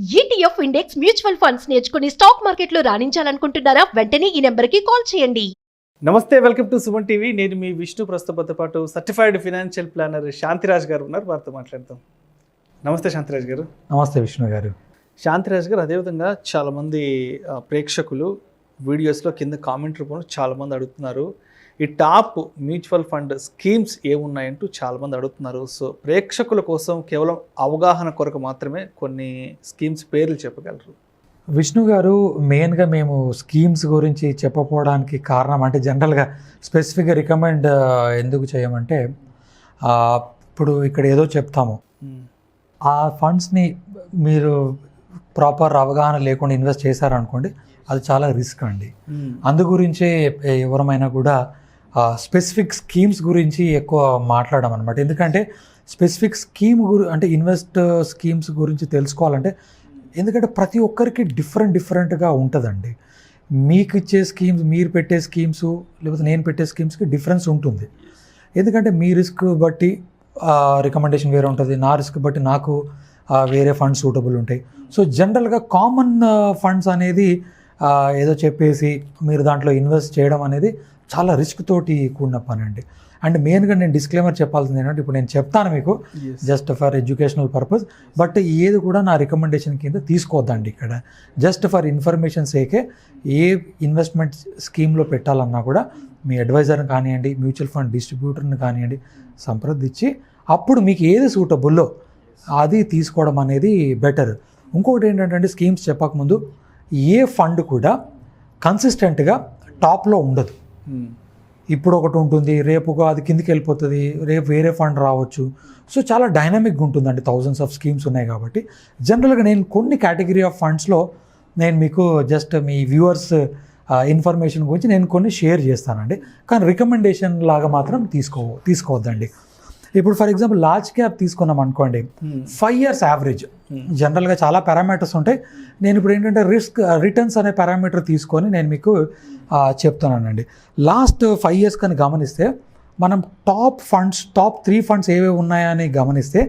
ETF index mutual funds నేర్చుకుని stock మార్కెట్లో రాణించాలనుకుంటున్నారా? వెంటనే ఈ నెంబర్కి కాల్ చేయండి. నమస్తే, వెల్కమ్ టు సుమన్ టీవీ. నేను మీ విష్ణు. ప్రస్తుతంతో పాటు సర్టిఫైడ్ ఫినాన్షియల్ ప్లానర్ శాంతిరాజ్ గారు ఉన్నారు. వారితో మాట్లాడతాం. నమస్తే శాంతిరాజ్ గారు. నమస్తే విష్ణు గారు. శాంతిరాజ్ గారు, అదేవిధంగా చాలామంది ప్రేక్షకులు వీడియోస్లో కింద కామెంట్ రూపంలో చాలామంది అడుగుతున్నారు, ఈ టాప్ మ్యూచువల్ ఫండ్ స్కీమ్స్ ఏమున్నాయంటూ చాలామంది అడుగుతున్నారు. సో ప్రేక్షకుల కోసం కేవలం అవగాహన కొరకు మాత్రమే కొన్ని స్కీమ్స్ పేర్లు చెప్పగలరు? విష్ణు గారు, మెయిన్గా మేము స్కీమ్స్ గురించి చెప్పకపోవడానికి కారణం అంటే జనరల్గా స్పెసిఫిక్గా రికమెండ్ ఎందుకు చేయమంటే, ఇప్పుడు ఇక్కడ ఏదో చెప్తాము, ఆ ఫండ్స్ని మీరు ప్రాపర్ అవగాహన లేకుండా ఇన్వెస్ట్ చేశారనుకోండి, అది చాలా రిస్క్ అండి. అందు గురించే ఎవరమైనా కూడా స్పెసిఫిక్ స్కీమ్స్ గురించి ఎక్కువ మాట్లాడమన్నమాట. ఎందుకంటే స్పెసిఫిక్ స్కీమ్ అంటే ఇన్వెస్ట్ స్కీమ్స్ గురించి తెలుసుకోవాలంటే, ఎందుకంటే ప్రతి ఒక్కరికి డిఫరెంట్గా ఉంటుందండి. మీకు ఇచ్చే స్కీమ్స్, మీరు పెట్టే స్కీమ్స్, లేకపోతే నేను పెట్టే స్కీమ్స్కి డిఫరెన్స్ ఉంటుంది. ఎందుకంటే మీ రిస్క్ బట్టి రికమెండేషన్ వేరే ఉంటుంది, నా రిస్క్ బట్టి నాకు వేరే ఫండ్స్ సూటబుల్ ఉంటాయి. సో జనరల్గా కామన్ ఫండ్స్ అనేది ఏదో చెప్పేసి మీరు దాంట్లో ఇన్వెస్ట్ చేయడం అనేది చాలా రిస్క్ తోటి కూడిన పని అండి. అండ్ మెయిన్గా నేను డిస్క్లైమర్ చెప్పాల్సింది ఏంటంటే, ఇప్పుడు నేను చెప్తాను మీకు just for educational purpose, but ఏది కూడా నా రికమెండేషన్ కింద తీసుకోవద్దండి. ఇక్కడ జస్ట్ ఫర్ ఇన్ఫర్మేషన్ సేకే ఏ ఇన్వెస్ట్మెంట్ స్కీమ్లో పెట్టాలన్నా కూడా మీ అడ్వైజర్ని కానివ్వండి, మ్యూచువల్ ఫండ్ డిస్ట్రిబ్యూటర్ని కానివ్వండి సంప్రదించి అప్పుడు మీకు ఏది సూటబుల్లో అది తీసుకోవడం అనేది బెటర్. ఇంకొకటి ఏంటంటే, స్కీమ్స్ చెప్పకముందు ఏ ఫండ్ కూడా కన్సిస్టెంట్గా టాప్లో ఉండదు. ఇప్పుడు ఒకటి ఉంటుంది, రేపు అది కిందికి వెళ్ళిపోతుంది, రేపు వేరే ఫండ్ రావచ్చు. సో చాలా డైనమిక్గా ఉంటుందండి. థౌజండ్స్ ఆఫ్ స్కీమ్స్ ఉన్నాయి కాబట్టి జనరల్గా నేను కొన్ని కేటగిరీ ఆఫ్ ఫండ్స్లో నేను మీకు జస్ట్ మీ వ్యూవర్స్ ఇన్ఫర్మేషన్ గురించి నేను కొన్ని షేర్ చేస్తానండి. కానీ రికమెండేషన్ లాగా మాత్రం తీసుకోవద్దండి. ఇప్పుడు ఫర్ ఎగ్జాంపుల్ లార్జ్ క్యాప్ తీసుకున్నాం అనుకోండి, 5 years యావరేజ్. జనరల్గా చాలా పారామీటర్స్ ఉంటాయి. నేను ఇప్పుడు ఏంటంటే రిటర్న్స్ అనే పారామీటర్ తీసుకొని నేను మీకు చెప్తున్నానండి. లాస్ట్ 5 years కానీ గమనిస్తే మనం టాప్ 3 ఫండ్స్ ఏవేవి ఉన్నాయని గమనిస్తే,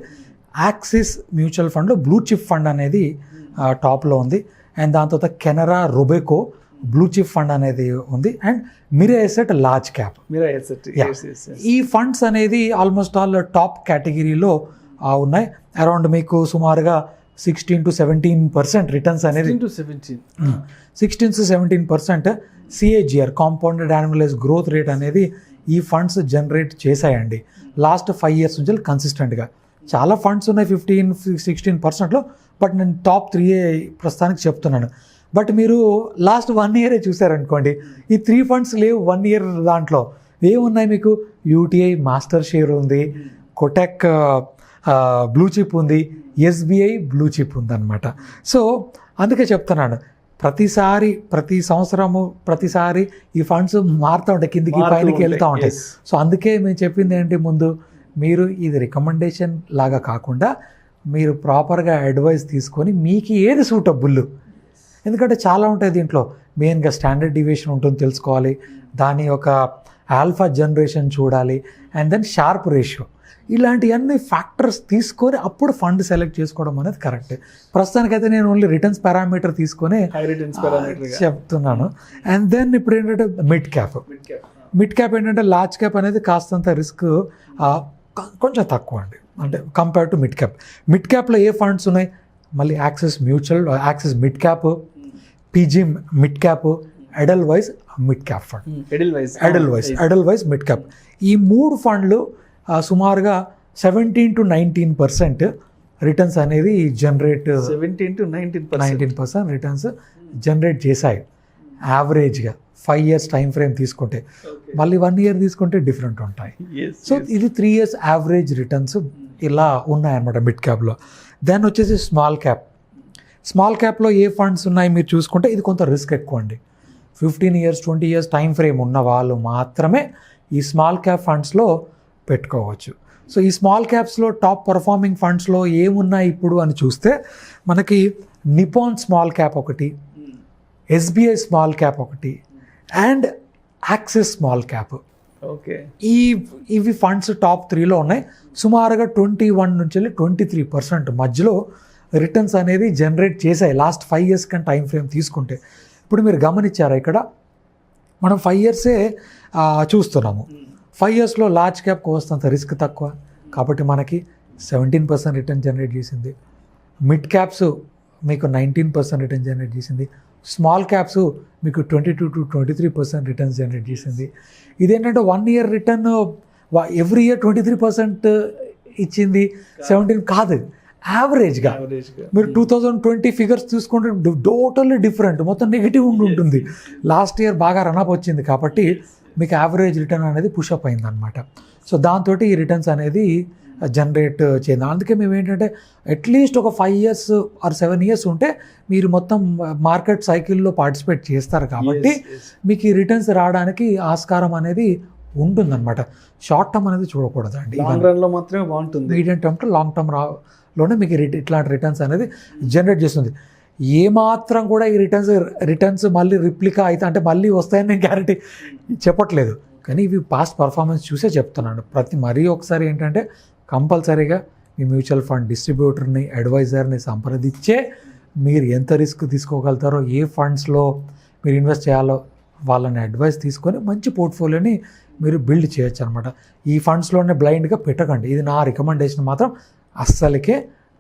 యాక్సిస్ మ్యూచువల్ ఫండ్లో బ్లూ చిప్ ఫండ్ అనేది టాప్లో ఉంది. అండ్ దాని తర్వాత Canara Robeco blue chip fund అనేది ఉంది. And Mirae asset large cap. ఈ ఫండ్స్ అనేది ఆల్మోస్ట్ ఆల్ టాప్ కేటగిరీలో ఉన్నాయి. అరౌండ్ మీకు సుమారుగా 16 to 17% రిటర్న్స్ అనేది 16 to 17% CAGR compounded annualised growth rate అనేది ఈ ఫండ్స్ జనరేట్ చేశాయండి లాస్ట్ 5 years నుంచి కన్సిస్టెంట్గా. చాలా ఫండ్స్ ఉన్నాయి 15-16%లో, బట్ నేను టాప్ 3 ప్రస్తుతానికి చెప్తున్నాను. బట్ మీరు లాస్ట్ 1 year చూసారనుకోండి, ఈ 3 ఫండ్స్ లేవు 1 year. దాంట్లో ఏమున్నాయి మీకు? యూటీఐ మాస్టర్ షేర్ ఉంది, కొటెక్ బ్లూ చిప్ ఉంది, SBI బ్లూ చిప్ ఉందన్నమాట. సో అందుకే చెప్తున్నాను, ప్రతి సంవత్సరము ప్రతిసారి ఈ ఫండ్స్ మారుతూ ఉంటాయి, కిందికి పైనకి వెళ్తూ ఉంటాయి. సో అందుకే మేము చెప్పింది ఏంటి, ముందు మీరు ఇది రికమెండేషన్ లాగా కాకుండా మీరు ప్రాపర్గా అడ్వైస్ తీసుకొని మీకు ఏది సూటబుల్. ఎందుకంటే చాలా ఉంటాయి దీంట్లో. మెయిన్గా స్టాండర్డ్ డివియేషన్ ఉంటుంది తెలుసుకోవాలి, దాని యొక్క ఆల్ఫా జనరేషన్ చూడాలి, అండ్ దెన్ షార్ప్ రేషియో, ఇలాంటివన్నీ ఫ్యాక్టర్స్ తీసుకొని అప్పుడు ఫండ్ సెలెక్ట్ చేసుకోవడం అనేది కరెక్ట్. ప్రస్తుతానికైతే నేను ఓన్లీ రిటర్న్స్ పారామీటర్ తీసుకొని చెప్తున్నాను. అండ్ దెన్ ఇప్పుడు ఏంటంటే మిడ్ క్యాప్ ఏంటంటే, లార్జ్ క్యాప్ అనేది కాస్తంత రిస్క్ కొంచెం తక్కువ అండి, అంటే కంపేర్ టు మిడ్ క్యాప్లో ఏ ఫండ్స్ ఉన్నాయి? మళ్ళీ Axis mid cap, PG mid cap, Edelweiss mid cap fund, Edelweiss mid cap. ఈ 3 ఫండ్లు సుమారుగా 17 to 19% రిటర్న్స్ అనేది జనరేట్ 19% రిటర్న్స్ జనరేట్ చేశాయి యావరేజ్గా 5 years టైం ఫ్రేమ్ తీసుకుంటే. మళ్ళీ 1 year తీసుకుంటే డిఫరెంట్ ఉంటాయి. సో ఇది 3 years యావరేజ్ రిటర్న్స్ ఇలా ఉన్నాయన్నమాట మిడ్ క్యాప్లో. దెన్ వచ్చేసి స్మాల్ క్యాప్లో ఏ ఫండ్స్ ఉన్నాయి మీరు చూసుకుంటే, ఇది కొంత రిస్క్ ఎక్కువ అండి. 15 years 20 years టైం ఫ్రేమ్ ఉన్న వాళ్ళు మాత్రమే ఈ స్మాల్ క్యాప్ ఫండ్స్లో పెట్టుకోవచ్చు. సో ఈ స్మాల్ క్యాప్స్లో టాప్ పర్ఫార్మింగ్ ఫండ్స్లో ఏమున్నాయి ఇప్పుడు అని చూస్తే, మనకి నిపాన్ స్మాల్ క్యాప్ ఒకటి, SBI స్మాల్ క్యాప్ ఒకటి, and axis small cap. Okay, ఇవి ఫండ్స్ టాప్ 3లో ఉన్నాయి. సుమారుగా 21 నుంచి 23% మధ్యలో రిటర్న్స్ అనేది జనరేట్ చేశాయి లాస్ట్ 5 years కానీ టైం ఫ్రేమ్ తీసుకుంటే. ఇప్పుడు మీరు గమనించారా ఇక్కడ మనం 5 yearsే చూస్తున్నాము. 5 yearsలో లార్జ్ క్యాప్కి వస్తున్నంత రిస్క్ తక్కువ కాబట్టి మనకి 17% రిటర్న్ జనరేట్ చేసింది. మిడ్ క్యాప్స్ మీకు 19% రిటర్న్ జనరేట్ చేసింది. స్మాల్ క్యాప్స్ మీకు 22 to 23% రిటర్న్స్ జనరేట్ చేసింది. ఇదేంటంటే 1 year రిటర్న్ ఎవ్రీ ఇయర్ 23% ఇచ్చింది, 17 కాదు, యావరేజ్గా. మీరు 2020 ఫిగర్స్ చూసుకుంటే టోటల్లీ డిఫరెంట్, మొత్తం నెగిటివ్ ఉంటుంది. లాస్ట్ ఇయర్ బాగా రన్అప్ వచ్చింది కాబట్టి మీకు యావరేజ్ రిటర్న్ అనేది పుషప్ అయిందనమాట. సో దాంతో ఈ రిటర్న్స్ అనేది జనరేట్ చేద్దాం. అందుకే మేము ఏంటంటే అట్లీస్ట్ ఒక 5 years or 7 years ఉంటే మీరు మొత్తం మార్కెట్ సైకిల్లో పార్టిసిపేట్ చేస్తారు కాబట్టి మీకు ఈ రిటర్న్స్ రావడానికి ఆస్కారం అనేది ఉంటుందన్నమాట. షార్ట్ టర్మ్ అనేది చూడకూడదండి, లాంగ్ రన్లో మాత్రమే బాగుంటుంది. Medium term two long term లోనే మీకు ఇట్లాంటి రిటర్న్స్ అనేది జనరేట్ చేస్తుంది. ఏమాత్రం కూడా ఈ రిటర్న్స్ మళ్ళీ రిప్లికా అయితే అంటే మళ్ళీ వస్తాయని నేను గ్యారంటీ చెప్పట్లేదు, కానీ ఇవి పాస్ట్ పర్ఫార్మెన్స్ చూసే చెప్తున్నాను. మరీ ఒకసారి ఏంటంటే కంపల్సరీగా మీ మ్యూచువల్ ఫండ్ డిస్ట్రిబ్యూటర్ని, అడ్వైజర్ని సంప్రదించే మీరు ఎంత రిస్క్ తీసుకోగలుగుతారో, ఏ ఫండ్స్లో మీరు ఇన్వెస్ట్ చేయాలో వాళ్ళని అడ్వైస్ తీసుకొని మంచి పోర్ట్ఫోలియోని మీరు బిల్డ్ చేయొచ్చు అనమాట. ఈ ఫండ్స్లోనే బ్లైండ్గా పెట్టకండి. ఇది నా రికమెండేషన్ మాత్రం అస్సలకే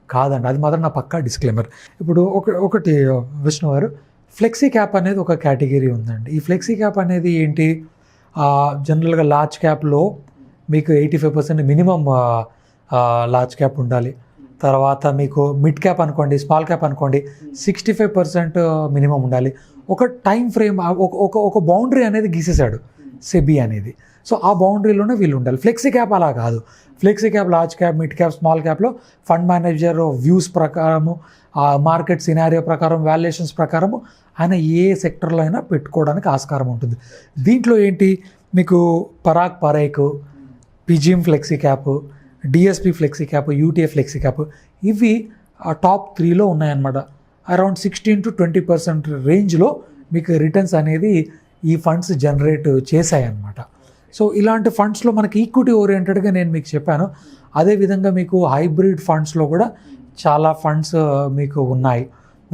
కాదండి, అది మాత్రం నా పక్కా డిస్క్లైమర్. ఇప్పుడు ఒకటి విష్ణు గారు, ఫ్లెక్సీ క్యాప్ అనేది ఒక కేటగిరీ ఉందండి. ఈ ఫ్లెక్సీ క్యాప్ అనేది ఏంటి, జనరల్గా లార్జ్ క్యాప్లో మీకు 85% మినిమం లార్జ్ క్యాప్ ఉండాలి. తర్వాత మీకు మిడ్ క్యాప్ అనుకోండి, స్మాల్ క్యాప్ అనుకోండి 65% మినిమం ఉండాలి. ఒక టైం ఫ్రేమ్, ఒక బౌండరీ అనేది గీసేశాడు సెబీ అనేది. సో ఆ బౌండరీలోనే వీళ్ళు ఉండాలి. ఫ్లెక్సీ క్యాప్ అలా కాదు. Flexi cap, large cap, mid cap, small క్యాప్లో ఫండ్ మేనేజర్ వ్యూస్ ప్రకారము, మార్కెట్ సినారియో ప్రకారం, వాల్యుయేషన్స్ ప్రకారము ఆయన ఏ సెక్టర్లో అయినా పెట్టుకోవడానికి ఆస్కారం ఉంటుంది. దీంట్లో ఏంటి మీకు Parag Parekh, PGIM flexi cap, DSP flexi cap, UTF flexi cap, ఇవి టాప్ 3లో ఉన్నాయన్నమాట. అరౌండ్ 16 to 20% రేంజ్లో మీకు రిటర్న్స్ అనేది ఈ ఫండ్స్ జనరేట్ చేశాయన్నమాట. సో ఇలాంటి ఫండ్స్లో మనకి ఈక్విటీ ఓరియంటెడ్గా నేను మీకు చెప్పాను. అదేవిధంగా మీకు హైబ్రిడ్ ఫండ్స్లో కూడా చాలా ఫండ్స్ మీకు ఉన్నాయి.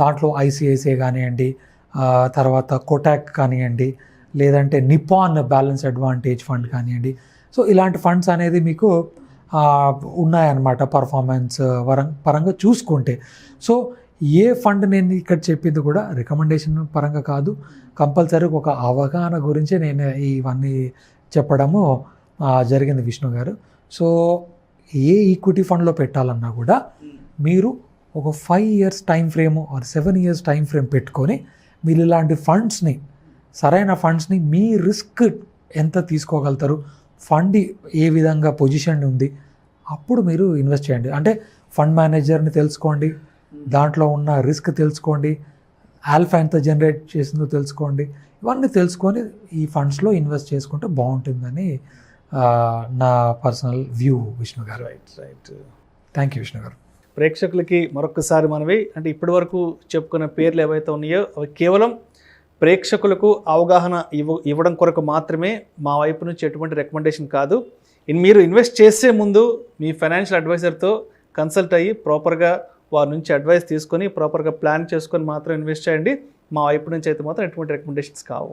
దాంట్లో ఐసిఐసిఐ కానివ్వండి, తర్వాత కోటాక్ కానివ్వండి, లేదంటే నిపాన్ బ్యాలెన్స్ అడ్వాంటేజ్ ఫండ్ కానివ్వండి. సో ఇలాంటి ఫండ్స్ అనేది మీకు ఉన్నాయన్నమాట పర్ఫార్మెన్స్ పరంగా చూసుకుంటే. సో ఏ ఫండ్ నేను ఇక్కడ చెప్పింది కూడా రికమెండేషన్ పరంగా కాదు, కంపల్సరీగా ఒక అవగాహన గురించి నేను ఇవన్నీ చెప్పడము జరిగింది విష్ణు గారు. సో ఏ ఈక్విటీ ఫండ్లో పెట్టాలన్నా కూడా మీరు ఒక 5 years time frame are 7 years time frame పెట్టుకొని మీరు ఇలాంటి ఫండ్స్ని, సరైన ఫండ్స్ని మీ రిస్క్ ఎంత తీసుకోగలుగుతారు, ఫండ్ ఏ విధంగా పొజిషన్ ఉంది, అప్పుడు మీరు ఇన్వెస్ట్ చేయండి. అంటే ఫండ్ మేనేజర్ని తెలుసుకోండి, దాంట్లో ఉన్న రిస్క్ తెలుసుకోండి, ఆల్ఫా ఎంత జనరేట్ చేసిందో తెలుసుకోండి. ఇవన్నీ తెలుసుకొని ఈ ఫండ్స్లో ఇన్వెస్ట్ చేసుకుంటే బాగుంటుందని నా పర్సనల్ వ్యూ విష్ణు గారు. రైట్. థ్యాంక్ యూ విష్ణు గారు. ప్రేక్షకులకి మరొకసారి మనవి, అంటే ఇప్పటి వరకు చెప్పుకున్న పేర్లు ఏవైతే ఉన్నాయో అవి కేవలం ప్రేక్షకులకు అవగాహన ఇవ్వడం కొరకు మాత్రమే, మా వైపు నుంచి ఎటువంటి రికమెండేషన్ కాదు. మీరు ఇన్వెస్ట్ చేసే ముందు మీ ఫైనాన్షియల్ అడ్వైజర్తో కన్సల్ట్ అయ్యి ప్రాపర్గా వారి నుంచి అడ్వైస్ తీసుకొని ప్రాపర్గా ప్లాన్ చేసుకొని మాత్రం ఇన్వెస్ట్ చేయండి. మా వైపు నుంచి అయితే మాత్రం ఎటువంటి రికమెండేషన్స్ కావు.